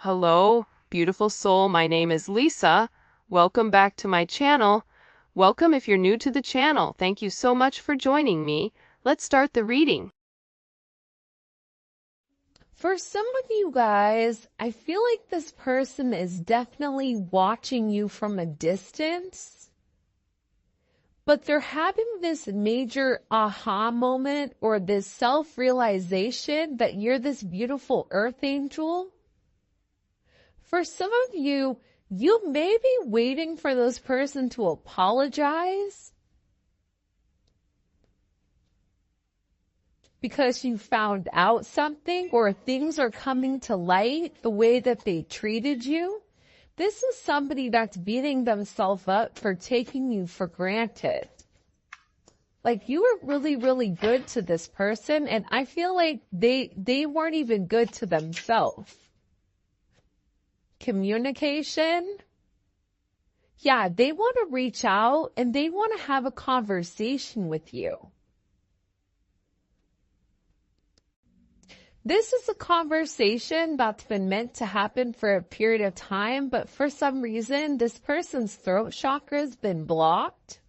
Hello, beautiful soul. My name is Lisa. Welcome back to my channel. Welcome if you're new to the channel. Thank you so much for joining me. Let's start the reading. For some of you guys, I feel like this person is definitely watching you from a distance, but they're having this major aha moment or this self-realization that you're this beautiful earth angel. For some of you, you may be waiting for this person to apologize because you found out something or things are coming to light the way that they treated you. This is somebody that's beating themselves up for taking you for granted. Like you were really, really good to this person, and I feel like they weren't even good to themselves. Communication. Yeah, they want to reach out and they want to have a conversation with you. This is a conversation that's been meant to happen for a period of time, but for some reason, this person's throat chakra has been blocked.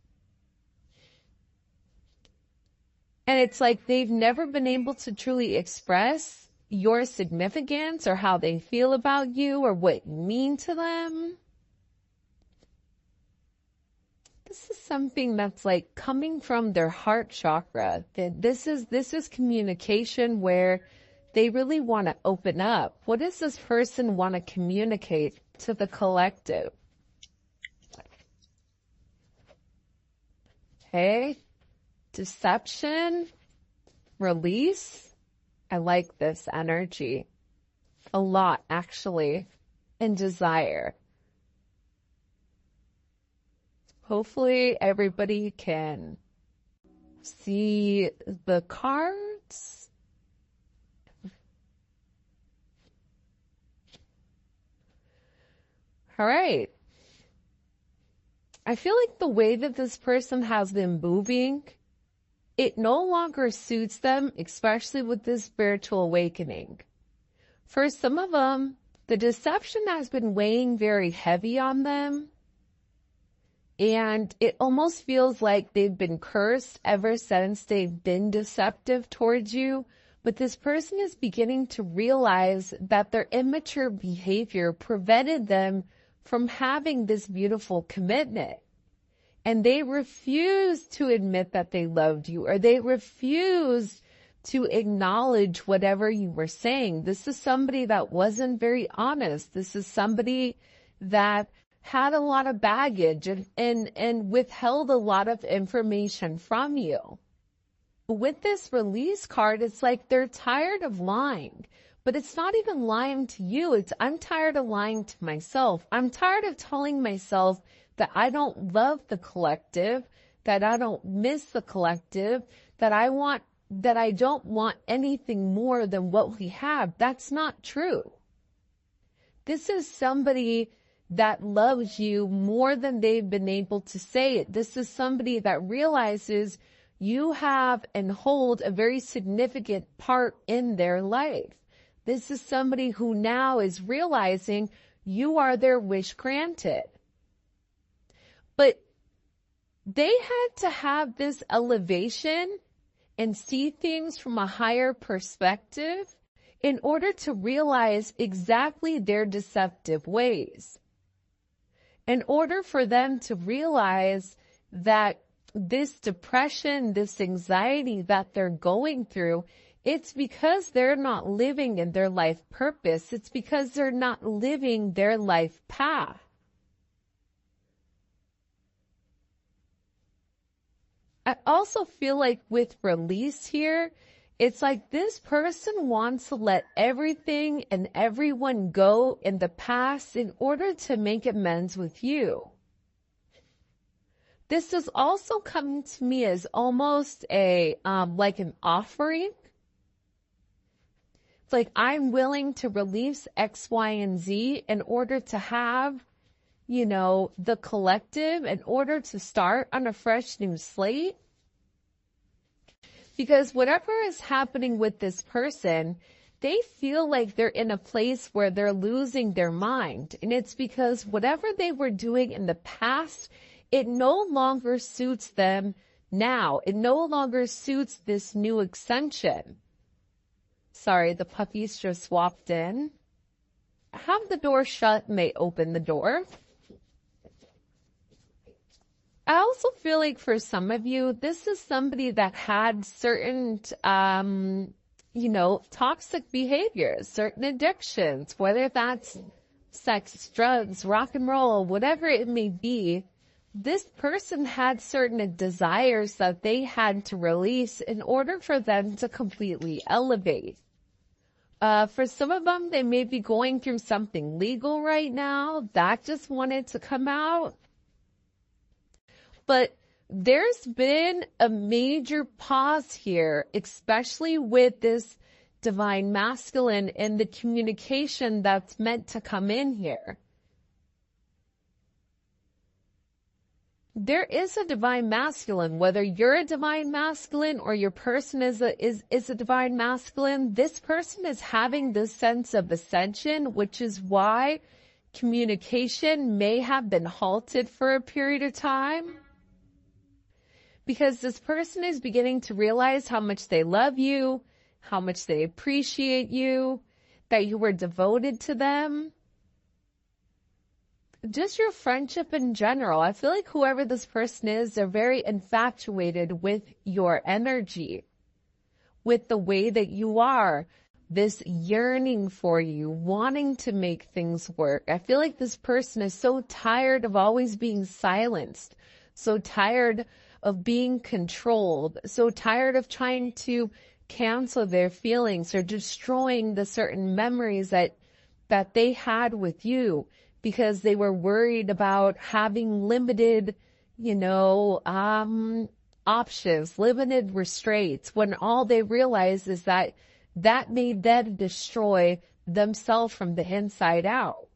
And it's like they've never been able to truly express your significance or how they feel about you or what you mean to them. This is something that's like coming from their heart chakra. This is communication where they really want to open up. What does this person want to communicate to the collective? Okay. Deception, release. I like this energy a lot, actually, and desire. Hopefully everybody can see the cards. All right. I feel like the way that this person has been moving, it no longer suits them, especially with this spiritual awakening. For some of them, the deception has been weighing very heavy on them. And it almost feels like they've been cursed ever since they've been deceptive towards you. But this person is beginning to realize that their immature behavior prevented them from having this beautiful commitment. And they refused to admit that they loved you, or they refused to acknowledge whatever you were saying. This is somebody that wasn't very honest. This is somebody that had a lot of baggage and withheld a lot of information from you. With this release card, it's like they're tired of lying. But it's not even lying to you. I'm tired of lying to myself. I'm tired of telling myself that I don't love the collective, that I don't miss the collective, that I don't want anything more than what we have. That's not true. This is somebody that loves you more than they've been able to say it. This is somebody that realizes you have and hold a very significant part in their life. This is somebody who now is realizing you are their wish granted. But they had to have this elevation and see things from a higher perspective in order to realize exactly their deceptive ways. In order for them to realize that this depression, this anxiety that they're going through, it's because they're not living in their life purpose. It's because they're not living their life path. I also feel like with release here, it's like this person wants to let everything and everyone go in the past in order to make amends with you. This is also coming to me as almost like an offering. It's like I'm willing to release X, Y, and Z in order to have, the collective, in order to start on a fresh new slate. Because whatever is happening with this person, they feel like they're in a place where they're losing their mind. And it's because whatever they were doing in the past, it no longer suits them now. It no longer suits this new extension. Sorry, the puppies just swapped in. Have the door shut and they open the door. I also feel like for some of you, this is somebody that had certain, toxic behaviors, certain addictions, whether that's sex, drugs, rock and roll, whatever it may be. This person had certain desires that they had to release in order for them to completely elevate. For some of them, they may be going through something legal right now that just wanted to come out. But there's been a major pause here, especially with this divine masculine and the communication that's meant to come in here. There is a divine masculine, whether you're a divine masculine or your person is a divine masculine. This person is having this sense of ascension, which is why communication may have been halted for a period of time. Because this person is beginning to realize how much they love you, how much they appreciate you, that you were devoted to them. Just your friendship in general. I feel like whoever this person is, they're very infatuated with your energy, with the way that you are, this yearning for you, wanting to make things work. I feel like this person is so tired of always being silenced, so tired of being controlled, so tired of trying to cancel their feelings or destroying the certain memories that they had with you, because they were worried about having limited, options, limited restraints, when all they realized is that made them destroy themselves from the inside out.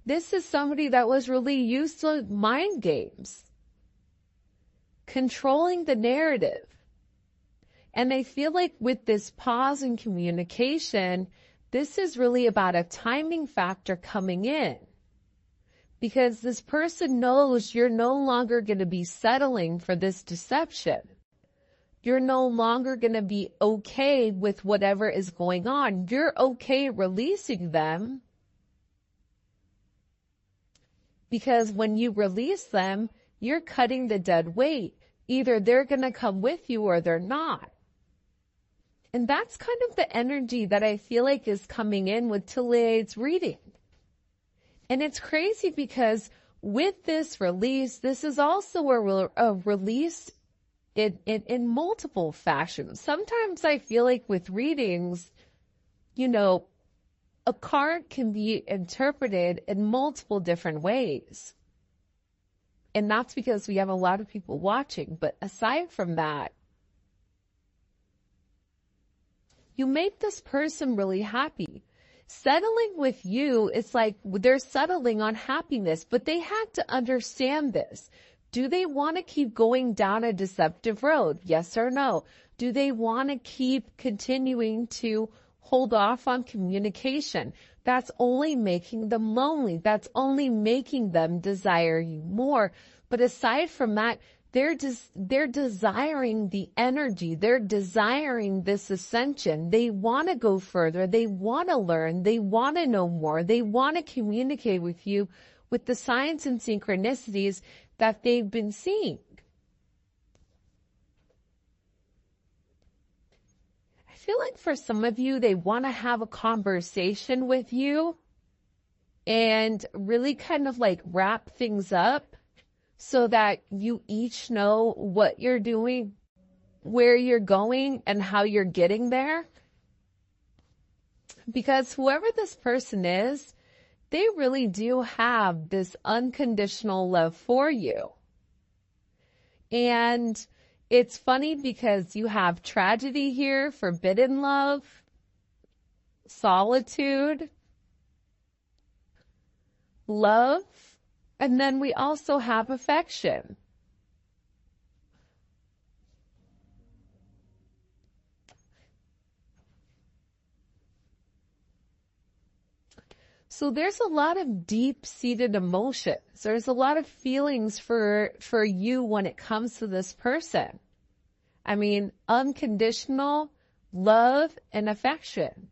This is somebody that was really used to mind games, controlling the narrative. And I feel like with this pause in communication, this is really about a timing factor coming in, because this person knows you're no longer going to be settling for this deception. You're no longer going to be okay with whatever is going on. You're okay releasing them, because when you release them, you're cutting the dead weight. Either they're going to come with you or they're not. And that's kind of the energy that I feel like is coming in with Tille's reading. And it's crazy because with this release, this is also a release in multiple fashions. Sometimes I feel like with readings, a card can be interpreted in multiple different ways. And that's because we have a lot of people watching. But aside from that, you make this person really happy. Settling with you, it's like they're settling on happiness, but they had to understand this. Do they want to keep going down a deceptive road? Yes or no? Do they want to keep continuing to hold off on communication? That's only making them lonely. That's only making them desire you more. But aside from that, they're desiring the energy. They're desiring this ascension. They want to go further. They want to learn. They want to know more. They want to communicate with you with the signs and synchronicities that they've been seeing. I feel like for some of you, they want to have a conversation with you and really kind of like wrap things up, so that you each know what you're doing, where you're going, and how you're getting there. Because whoever this person is, they really do have this unconditional love for you. And it's funny because you have tragedy here, forbidden love, solitude, love, and then we also have affection. So there's a lot of deep-seated emotions. There's a lot of feelings for you when it comes to this person. I mean, unconditional love and affection.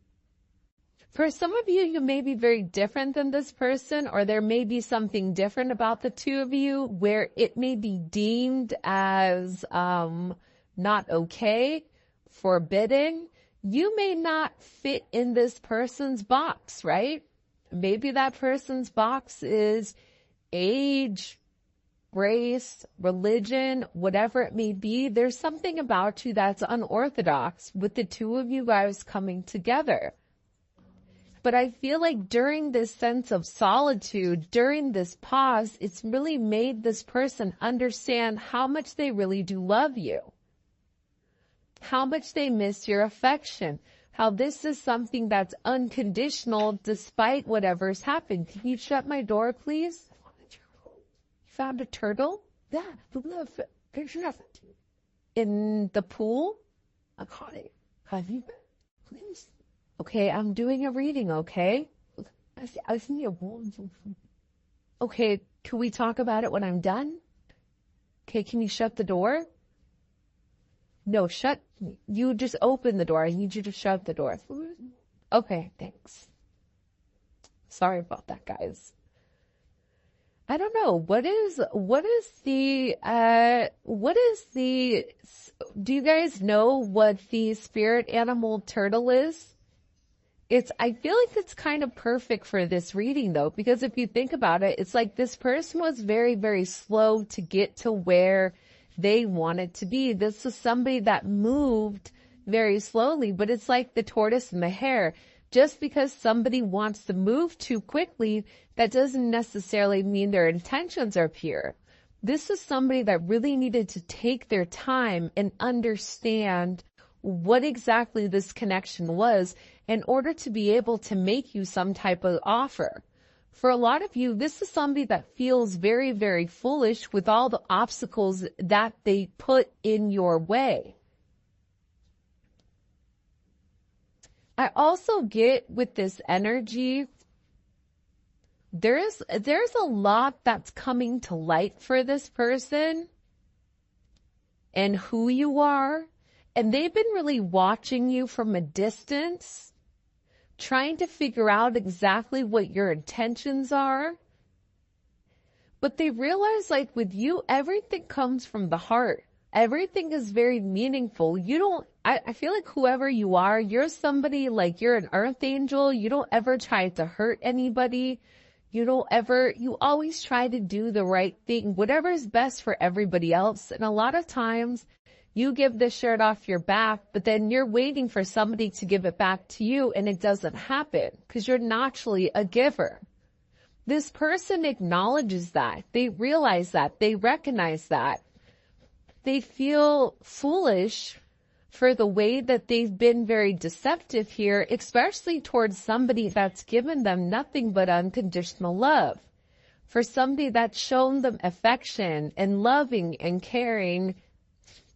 For some of you, you may be very different than this person, or there may be something different about the two of you where it may be deemed as not okay, forbidden. You may not fit in this person's box, right? Maybe that person's box is age, race, religion, whatever it may be. There's something about you that's unorthodox with the two of you guys coming together. But I feel like during this sense of solitude, during this pause, it's really made this person understand how much they really do love you, how much they miss your affection, how this is something that's unconditional despite whatever's happened. Can you shut my door, please? You found a turtle? Yeah, in the pool? I caught it. Have you been? Please. Okay, I'm doing a reading, okay? I see a ball. Okay, can we talk about it when I'm done? Okay, can you shut the door? No, you just open the door. I need you to shut the door. Okay, thanks. Sorry about that, guys. I don't know. Do you guys know what the spirit animal turtle is? I feel like it's kind of perfect for this reading though, because if you think about it, it's like this person was very, very slow to get to where they wanted to be. This is somebody that moved very slowly, but it's like the tortoise and the hare. Just because somebody wants to move too quickly, that doesn't necessarily mean their intentions are pure. This is somebody that really needed to take their time and understand what exactly this connection was in order to be able to make you some type of offer. For a lot of you, this is somebody that feels very, very foolish with all the obstacles that they put in your way. I also get with this energy, there's a lot that's coming to light for this person and who you are. And they've been really watching you from a distance, trying to figure out exactly what your intentions are. But they realize, like with you, everything comes from the heart. Everything is very meaningful. I feel like whoever you are, you're somebody like you're an earth angel. You don't ever try to hurt anybody. You always try to do the right thing, whatever is best for everybody else. And a lot of times, you give the shirt off your back, but then you're waiting for somebody to give it back to you, and it doesn't happen because you're naturally a giver. This person acknowledges that. They realize that. They recognize that. They feel foolish for the way that they've been very deceptive here, especially towards somebody that's given them nothing but unconditional love. For somebody that's shown them affection and loving and caring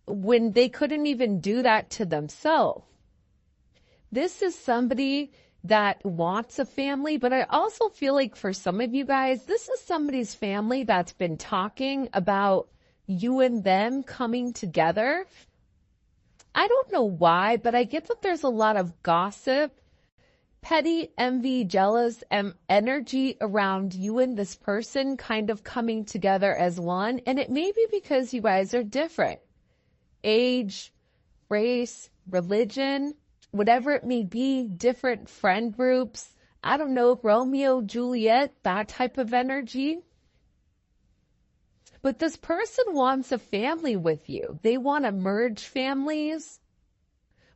when they couldn't even do that to themselves. This is somebody that wants a family, but I also feel like for some of you guys, this is somebody's family that's been talking about you and them coming together. I don't know why, but I get that there's a lot of gossip, petty, envy, jealous, energy around you and this person kind of coming together as one. And it may be because you guys are different. Age, race, religion, whatever it may be, different friend groups. I don't know, Romeo, Juliet, that type of energy. But this person wants a family with you. They want to merge families.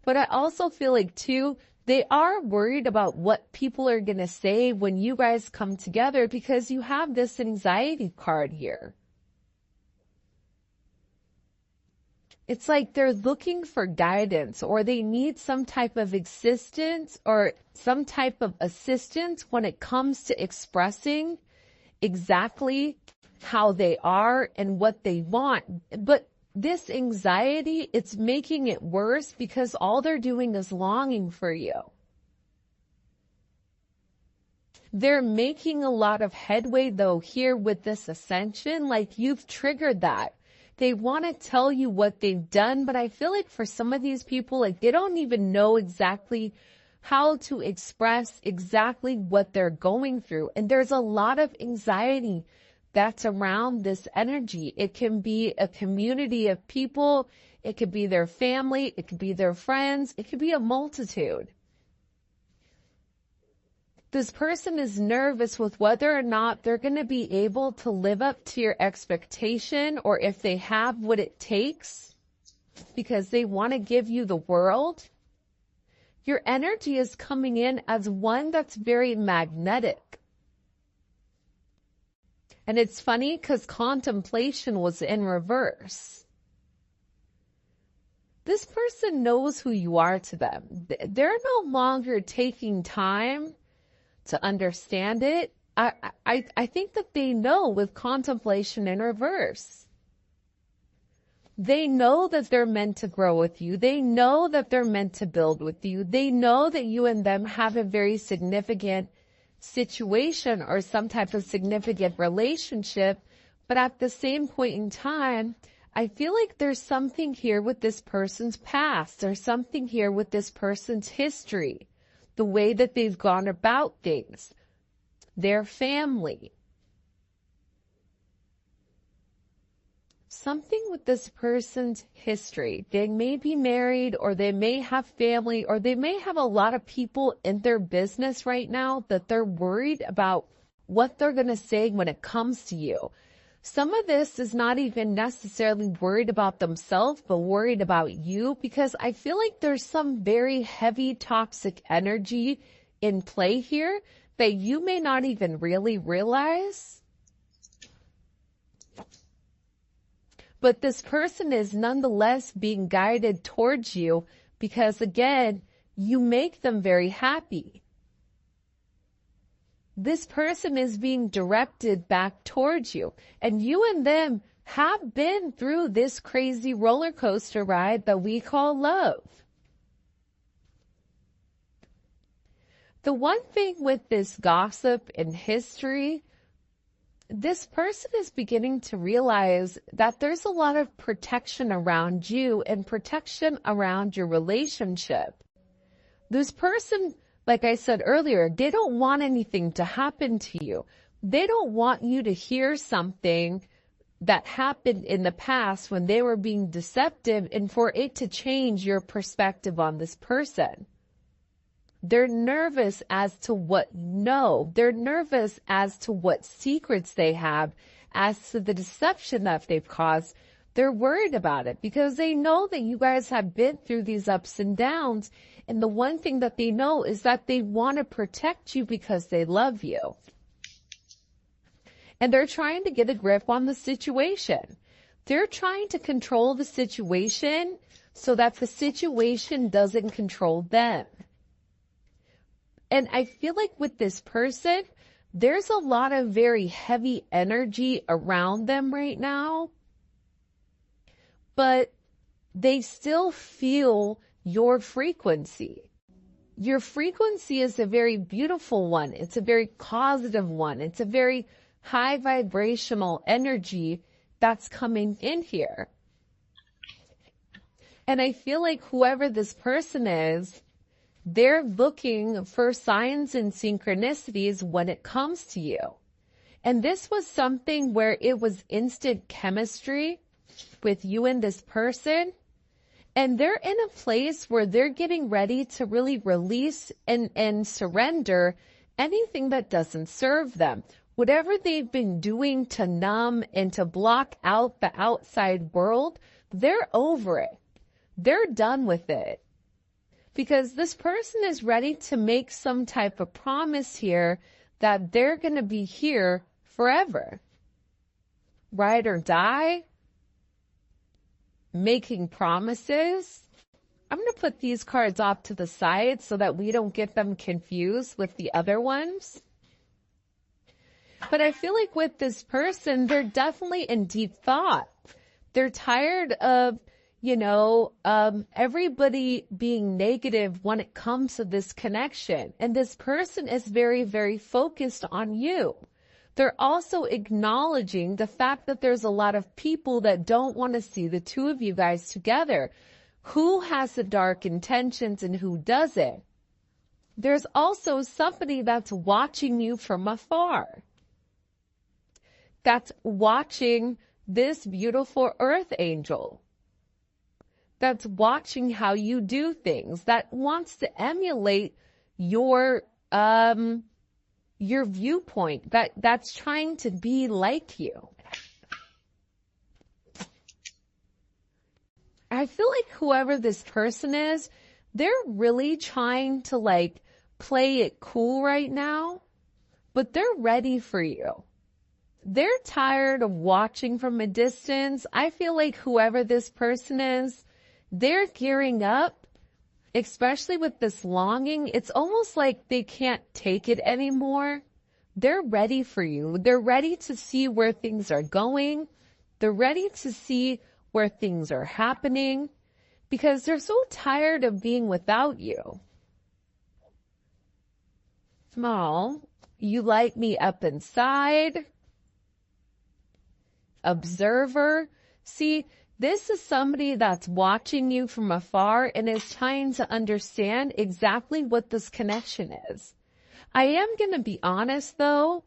But I also feel like, too, they are worried about what people are going to say when you guys come together because you have this anxiety card here. It's like they're looking for guidance, or they need some type of existence or some type of assistance when it comes to expressing exactly how they are and what they want. But this anxiety, it's making it worse because all they're doing is longing for you. They're making a lot of headway though here with this ascension. Like you've triggered that. They want to tell you what they've done, but I feel like for some of these people, like they don't even know exactly how to express exactly what they're going through. And there's a lot of anxiety that's around this energy. It can be a community of people. It could be their family. It could be their friends. It could be a multitude. This person is nervous with whether or not they're going to be able to live up to your expectation, or if they have what it takes, because they want to give you the world. Your energy is coming in as one that's very magnetic. And it's funny because contemplation was in reverse. This person knows who you are to them. They're no longer taking time to understand it. I think that they know with contemplation in reverse. They know that they're meant to grow with you. They know that they're meant to build with you. They know that you and them have a very significant situation or some type of significant relationship. But at the same point in time, I feel like there's something here with this person's past. There's something here with this person's history. The way that they've gone about things, their family. Something with this person's history. They may be married, or they may have family, or they may have a lot of people in their business right now that they're worried about what they're going to say when it comes to you. Some of this is not even necessarily worried about themselves, but worried about you, because I feel like there's some very heavy toxic energy in play here that you may not even really realize. But this person is nonetheless being guided towards you because, again, you make them very happy. This person is being directed back towards you. And you and them have been through this crazy roller coaster ride that we call love. The one thing with this gossip in history, this person is beginning to realize that there's a lot of protection around you and protection around your relationship. This person, like I said earlier, they don't want anything to happen to you. They don't want you to hear something that happened in the past when they were being deceptive and for it to change your perspective on this person. They're nervous as to what you know. They're nervous as to what secrets they have, as to the deception that they've caused. They're worried about it because they know that you guys have been through these ups and downs. And the one thing that they know is that they want to protect you because they love you. And they're trying to get a grip on the situation. They're trying to control the situation so that the situation doesn't control them. And I feel like with this person, there's a lot of very heavy energy around them right now. But they still feel your frequency. Your frequency is a very beautiful one. It's a very positive one. It's a very high vibrational energy that's coming in here. And I feel like whoever this person is, they're looking for signs and synchronicities when it comes to you. And this was something where it was instant chemistry with you and this person. And they're in a place where they're getting ready to really release and surrender anything that doesn't serve them. Whatever they've been doing to numb and to block out the outside world, they're over it. They're done with it. Because this person is ready to make some type of promise here that they're going to be here forever. Ride or die. Making promises. I'm going to put these cards off to the side so that we don't get them confused with the other ones. But I feel like with this person, they're definitely in deep thought. They're tired of, everybody being negative when it comes to this connection. And this person is very, very focused on you. They're also acknowledging the fact that there's a lot of people that don't want to see the two of you guys together. Who has the dark intentions and who doesn't? There's also somebody that's watching you from afar. That's watching this beautiful earth angel. That's watching how you do things. That wants to emulate your viewpoint. That's trying to be like you. I feel like whoever this person is, they're really trying to play it cool right now, but they're ready for you. They're tired of watching from a distance. I feel like whoever this person is, they're gearing up, especially with this longing. It's almost like they can't take it anymore. They're ready for you. They're ready to see where things are going. They're ready to see where things are happening because they're so tired of being without you. Small, you light me up inside. Observer. See, this is somebody that's watching you from afar and is trying to understand exactly what this connection is. I am going to be honest though.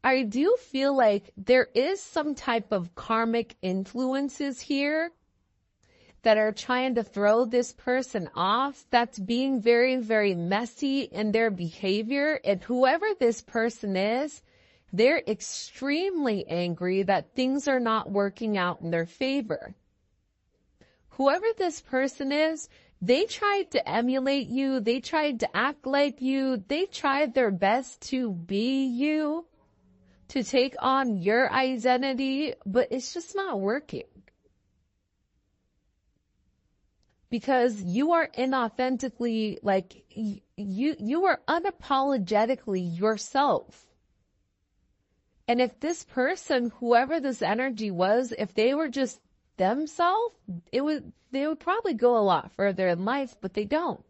I do feel like there is some type of karmic influences here that are trying to throw this person off, that's being very, very messy in their behavior. And whoever this person is, they're extremely angry that things are not working out in their favor. Whoever this person is, they tried to emulate you. They tried to act like you. They tried their best to be you, to take on your identity, but it's just not working. Because you are inauthentically, you are unapologetically yourself. And if this person, whoever this energy was, if they were just themselves, they would probably go a lot further in life, but they don't.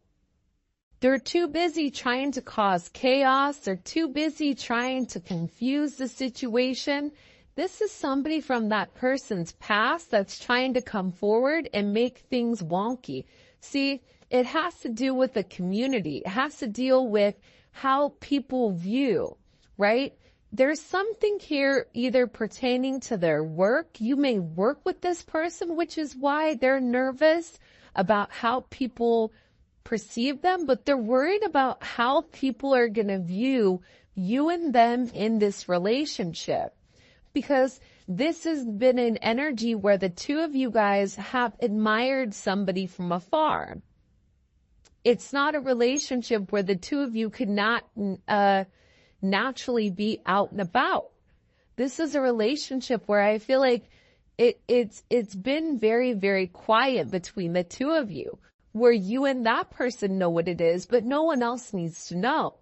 They're too busy trying to cause chaos. They're too busy trying to confuse the situation. This is somebody from that person's past that's trying to come forward and make things wonky. See, it has to do with the community. It has to deal with how people view, right? There's something here either pertaining to their work. You may work with this person, which is why they're nervous about how people perceive them, but they're worried about how people are going to view you and them in this relationship. Because this has been an energy where the two of you guys have admired somebody from afar. It's not a relationship where the two of you could not naturally be out and about. This is a relationship where I feel like it's been very, very quiet between the two of you, where you and that person know what it is, but no one else needs to know.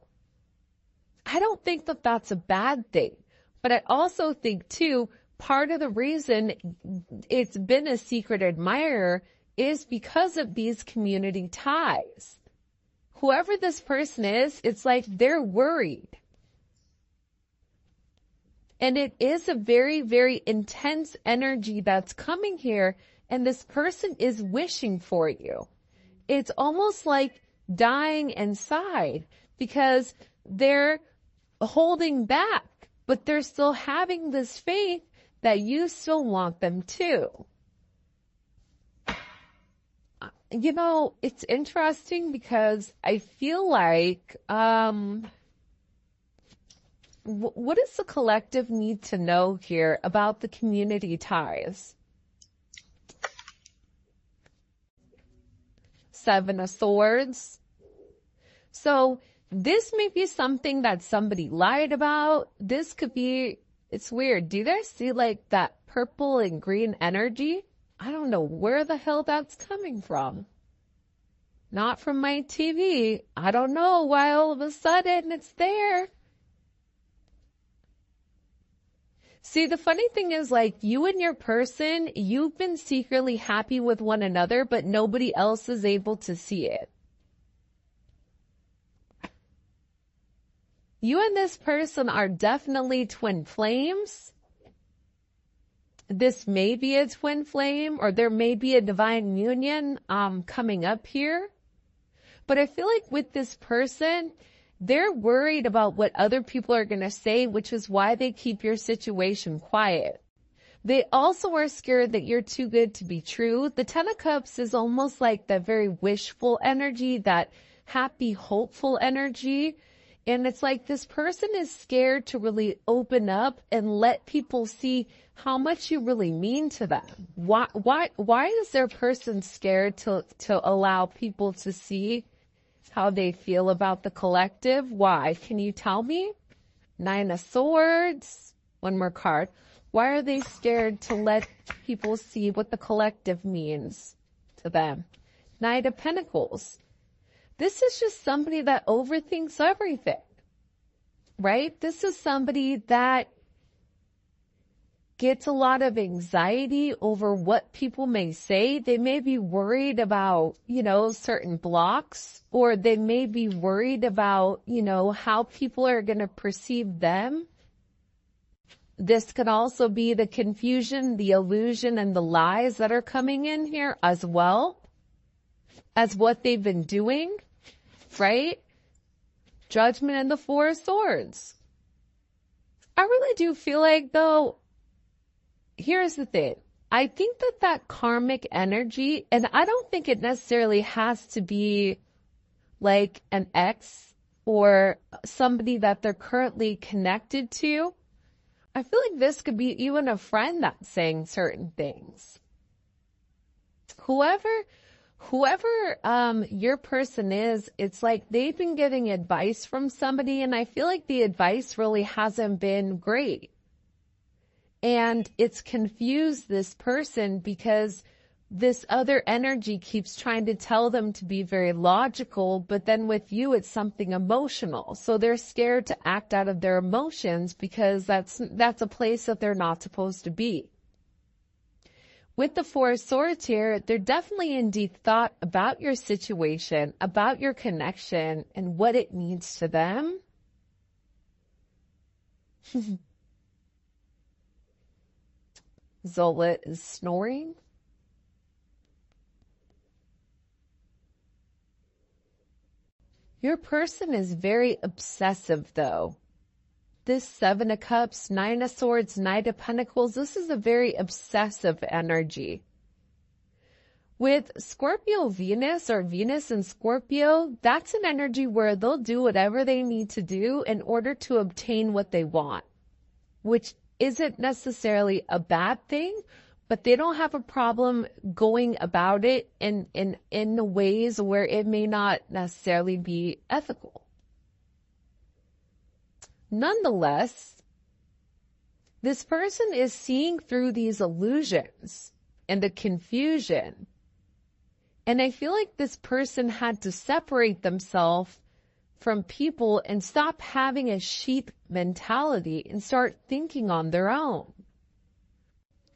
I don't think that that's a bad thing, but I also think too, part of the reason it's been a secret admirer is because of these community ties. Whoever this person is, it's like they're worried. And it is a very, very intense energy that's coming here, and this person is wishing for you. It's almost like dying inside because they're holding back, but they're still having this faith that you still want them to. You know, it's interesting because I feel like, what does the collective need to know here about the community ties? Seven of Swords. So this may be something that somebody lied about. This could be, it's weird. Do you guys see like that purple and green energy? I don't know where the hell that's coming from. Not from my TV. I don't know why all of a sudden it's there. See, the funny thing is, like, you and your person, you've been secretly happy with one another, but nobody else is able to see it. You and this person are definitely twin flames. This may be a twin flame, or there may be a divine union coming up here. But I feel like with this person, they're worried about what other people are going to say, which is why they keep your situation quiet. They also are scared that you're too good to be true. The Ten of Cups is almost like that very wishful energy, that happy, hopeful energy. And it's like this person is scared to really open up and let people see how much you really mean to them. Why is their person scared to allow people to see how they feel about the collective? Why? Can you tell me? Nine of Swords. One more card. Why are they scared to let people see what the collective means to them? Knight of Pentacles. This is just somebody that overthinks everything, right? This is somebody that gets a lot of anxiety over what people may say. They may be worried about, certain blocks, or they may be worried about, how people are going to perceive them. This could also be the confusion, the illusion, and the lies that are coming in here as well as what they've been doing, right? Judgment and the Four of Swords. I really do feel like, though, here's the thing. I think that karmic energy, and I don't think it necessarily has to be like an ex or somebody that they're currently connected to. I feel like this could be even a friend that's saying certain things. Whoever your person is, it's like they've been getting advice from somebody, and I feel like the advice really hasn't been great. And it's confused this person because this other energy keeps trying to tell them to be very logical, but then with you, it's something emotional. So they're scared to act out of their emotions because that's a place that they're not supposed to be. With the Four of Swords here, they're definitely in deep thought about your situation, about your connection, and what it means to them. Zola is snoring. Your person is very obsessive, though. This Seven of Cups, Nine of Swords, Knight of Pentacles, this is a very obsessive energy. With Scorpio Venus, or Venus and Scorpio, that's an energy where they'll do whatever they need to do in order to obtain what they want, which isn't necessarily a bad thing, but they don't have a problem going about it in ways where it may not necessarily be ethical. Nonetheless, this person is seeing through these illusions and the confusion. And I feel like this person had to separate themselves from people and stop having a sheep mentality and start thinking on their own.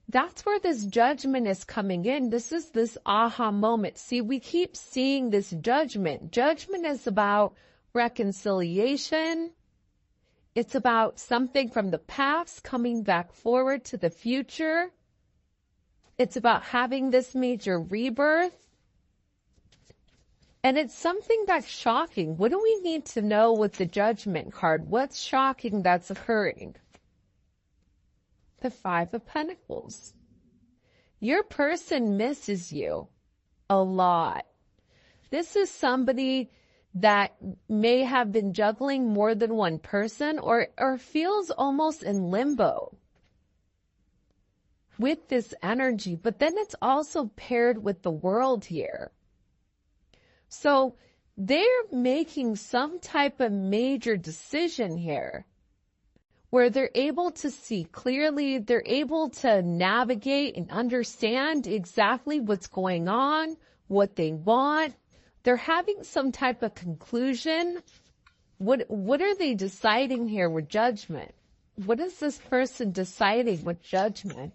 That's where this judgment is coming in. This is this aha moment. See, we keep seeing this judgment. Judgment is about reconciliation. It's about something from the past coming back forward to the future. It's about having this major rebirth. And it's something that's shocking. What do we need to know with the Judgment card? What's shocking that's occurring? The Five of Pentacles. Your person misses you a lot. This is somebody that may have been juggling more than one person or feels almost in limbo with this energy. But then it's also paired with the World here. So they're making some type of major decision here where they're able to see clearly, they're able to navigate and understand exactly what's going on, what they want. They're having some type of conclusion. What are they deciding here with Judgment? What is this person deciding with Judgment?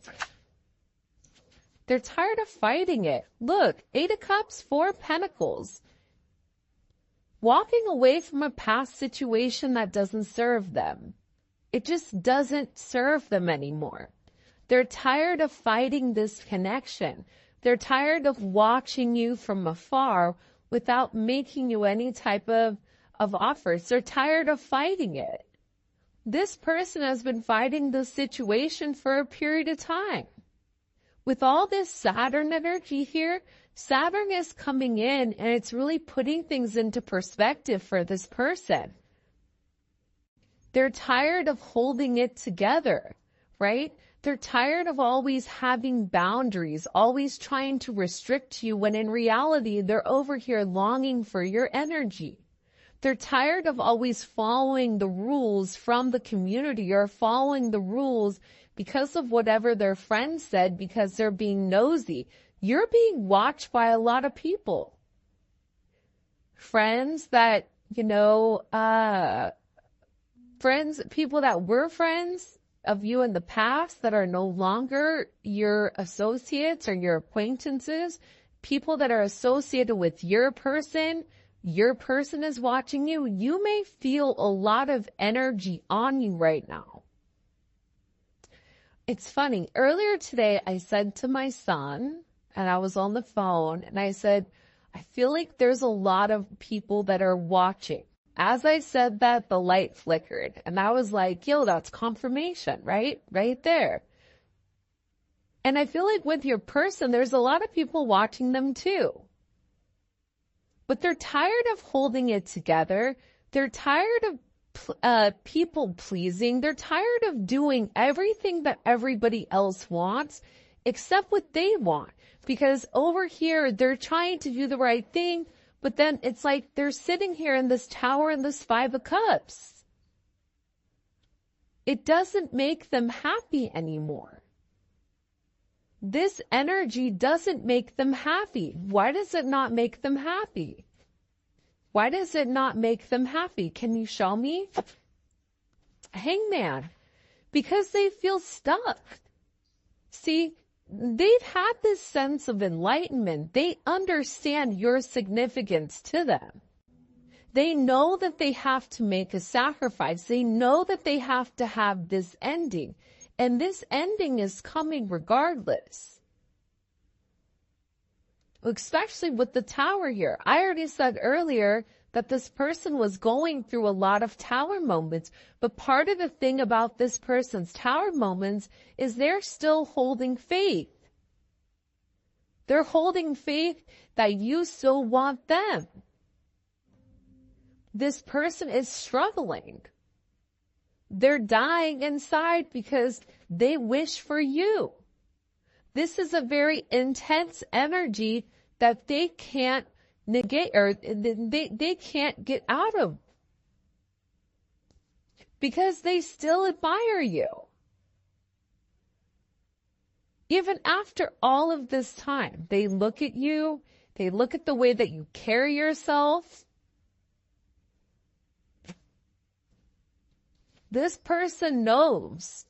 They're tired of fighting it. Look, 8 of Cups, 4 of Pentacles. Walking away from a past situation that doesn't serve them. It just doesn't serve them anymore. They're tired of fighting this connection. They're tired of watching you from afar without making you any type of offers. They're tired of fighting it. This person has been fighting this situation for a period of time. With all this Saturn energy here, Saturn is coming in and it's really putting things into perspective for this person. They're tired of holding it together, right? They're tired of always having boundaries, always trying to restrict you when in reality they're over here longing for your energy. They're tired of always following the rules from the community or following the rules because of whatever their friends said because they're being nosy. You're being watched by a lot of people. Friends that, people that were friends of you in the past that are no longer your associates or your acquaintances, people that are associated with your person is watching you. You may feel a lot of energy on you right now. It's funny. Earlier today, I said to my son, and I was on the phone, and I said, I feel like there's a lot of people that are watching. As I said that, the light flickered, and I was like, yo, that's confirmation, right? Right there. And I feel like with your person, there's a lot of people watching them too. But they're tired of holding it together. They're tired of people pleasing. They're tired of doing everything that everybody else wants except what they want. Because over here, they're trying to do the right thing, but then it's like they're sitting here in this tower in this 5 of Cups. It doesn't make them happy anymore. This energy doesn't make them happy. Why does it not make them happy? Why does it not make them happy? Can you show me? Hangman. Because they feel stuck. See, they've had this sense of enlightenment. They understand your significance to them. They know that they have to make a sacrifice. They know that they have to have this ending. And this ending is coming regardless. Especially with the tower here. I already said earlier that this person was going through a lot of tower moments. But part of the thing about this person's tower moments is they're still holding faith. They're holding faith that you still want them. This person is struggling. They're dying inside because they wish for you. This is a very intense energy that they can't negate or they can't get out of because they still admire you. Even after all of this time, they look at you, they look at the way that you carry yourself. This person knows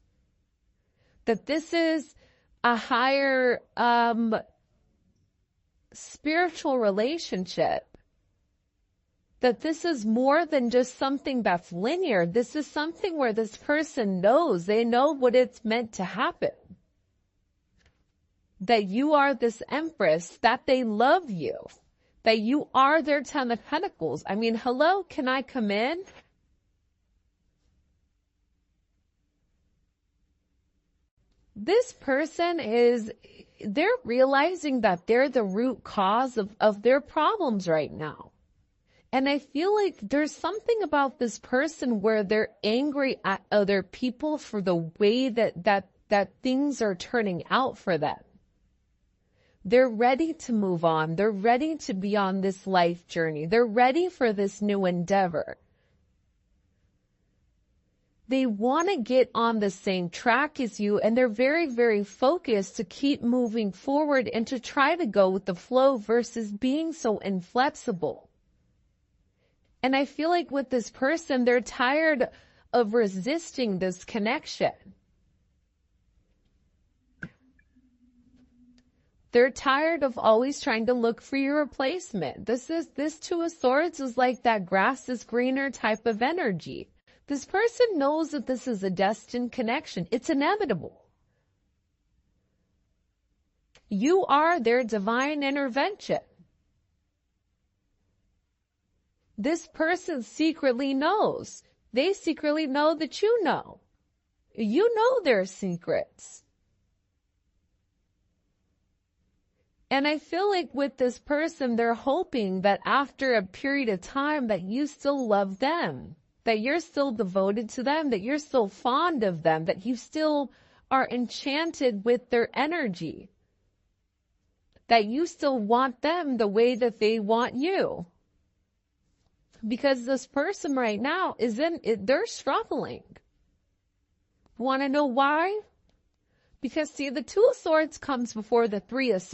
that this is a higher spiritual relationship, that this is more than just something that's linear. This is something where this person knows, they know what it's meant to happen. That you are this empress, that they love you, that you are their 10 of Pentacles. I mean, hello, can I come in? This person they're realizing that they're the root cause of their problems right now. And I feel like there's something about this person where they're angry at other people for the way that things are turning out for them. They're ready to move on. They're ready to be on this life journey. They're ready for this new endeavor. They want to get on the same track as you, and they're very, very focused to keep moving forward and to try to go with the flow versus being so inflexible. And I feel like with this person, they're tired of resisting this connection. They're tired of always trying to look for your replacement. This Two of Swords is like that grass is greener type of energy. This person knows that this is a destined connection. It's inevitable. You are their divine intervention. This person secretly knows. They secretly know that you know. You know their secrets. And I feel like with this person, they're hoping that after a period of time that you still love them, that you're still devoted to them, that you're still fond of them, that you still are enchanted with their energy, that you still want them the way that they want you. Because this person right now they're struggling. Want to know why? Because see, the Two of Swords comes before the Three of Swords.